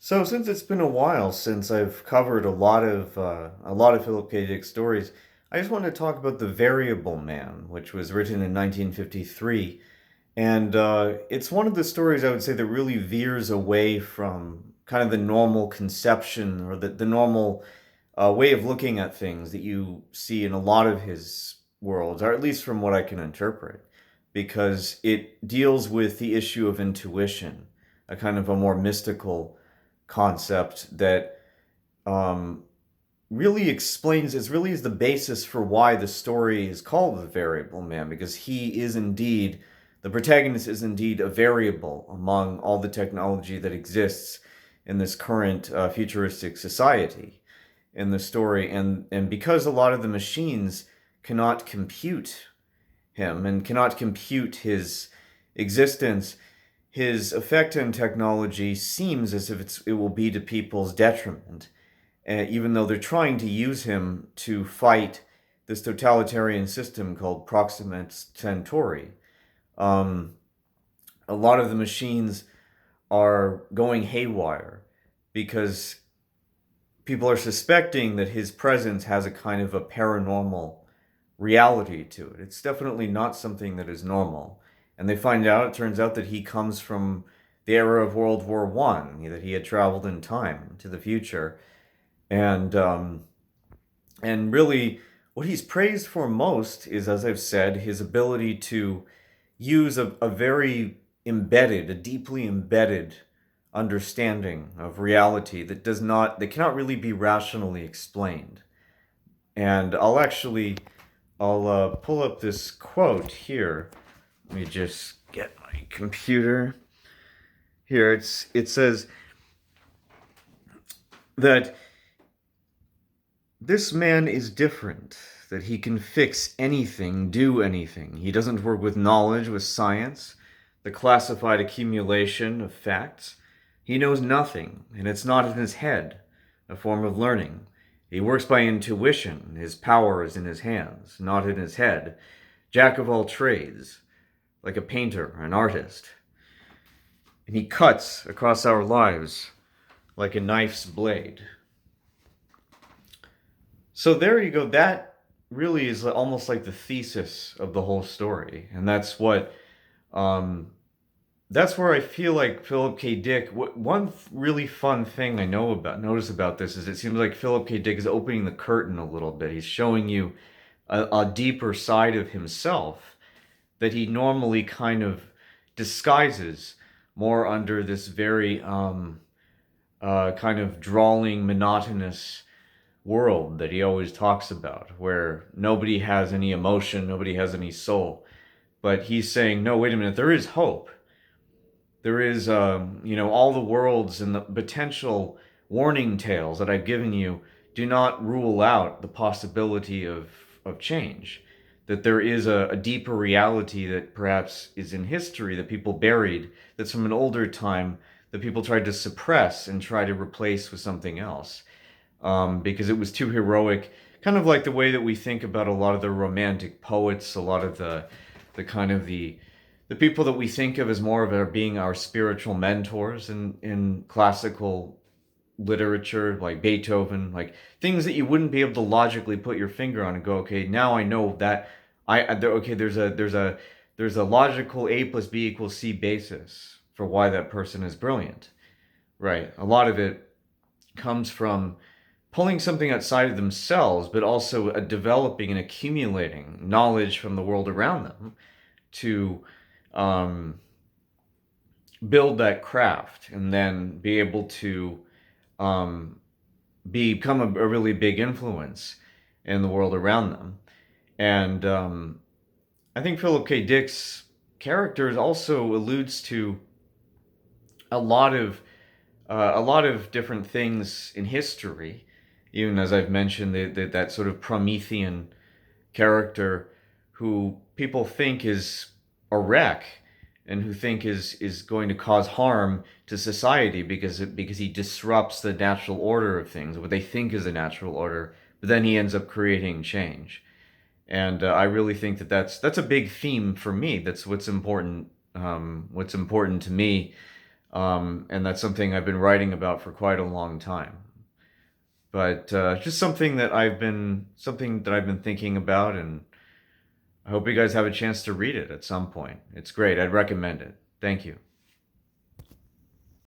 So since it's been a while since I've covered a lot of Philip K. Dick stories, I just wanted to talk about The Variable Man, which was written in 1953, and it's one of the stories I would say that really veers away from kind of the normal conception or the normal way of looking at things that you see in a lot of his worlds, or at least from what I can interpret, because it deals with the issue of intuition, a kind of a more mystical concept that um, really explains, it really is the basis for why the story is called The Variable Man, because the protagonist is indeed a variable among all the technology that exists in this current futuristic society in the story. And because a lot of the machines cannot compute him and cannot compute his existence, his effect on technology seems as if it will be to people's detriment, even though they're trying to use him to fight this totalitarian system called Proxima Centauri. Um, a lot of the machines are going haywire because people are suspecting that his presence has a kind of a paranormal reality to it. It's definitely not something that is normal. And they find out, it turns out that he comes from the era of World War One, that he had traveled in time to the future. And and really what he's praised for most is, as I've said, his ability to use a very embedded, a deeply embedded understanding of reality that cannot really be rationally explained. And I'll pull up this quote here. Let me just get my computer here. It says that this man is different, that he can fix anything, do anything. He doesn't work with knowledge, with science, the classified accumulation of facts. He knows nothing, and it's not in his head, a form of learning. He works by intuition. His power is in his hands, not in his head. Jack of all trades, like a painter, an artist. And he cuts across our lives like a knife's blade. So there you go. That really is almost like the thesis of the whole story, and um, that's where I feel like Philip K. Dick. One really fun thing I notice about this is it seems like Philip K. Dick is opening the curtain a little bit. He's showing you a deeper side of himself that he normally kind of disguises more under this very kind of drawling, monotonous world that he always talks about, where nobody has any emotion, nobody has any soul. But he's saying, no, wait a minute, there is hope. There is, all the worlds and the potential warning tales that I've given you do not rule out the possibility of change. That there is a deeper reality that perhaps is in history that people buried, that's from an older time that people tried to suppress and try to replace with something else, because it was too heroic. Kind of like the way that we think about a lot of the romantic poets, a lot of the kind of the people that we think of as more of being our spiritual mentors in classical literature, like Beethoven, like things that you wouldn't be able to logically put your finger on and go, okay, now I know that okay, there's a logical A plus B equals C basis for why that person is brilliant, right? A lot of it comes from pulling something outside of themselves, but also developing and accumulating knowledge from the world around them to um, build that craft and then be able to um, become a really big influence in the world around them. And I think Philip K. Dick's characters also alludes to a lot of a lot of different things in history. Even as I've mentioned, that sort of Promethean character who people think is a wreck and who think is going to cause harm to society because he disrupts the natural order of things, what they think is a natural order, but then he ends up creating change. And I really think that that's a big theme for me. That's what's important to me And that's something I've been writing about for quite a long time. But just something that I've been thinking about, and I hope you guys have a chance to read it at some point. It's great. I'd recommend it. Thank you.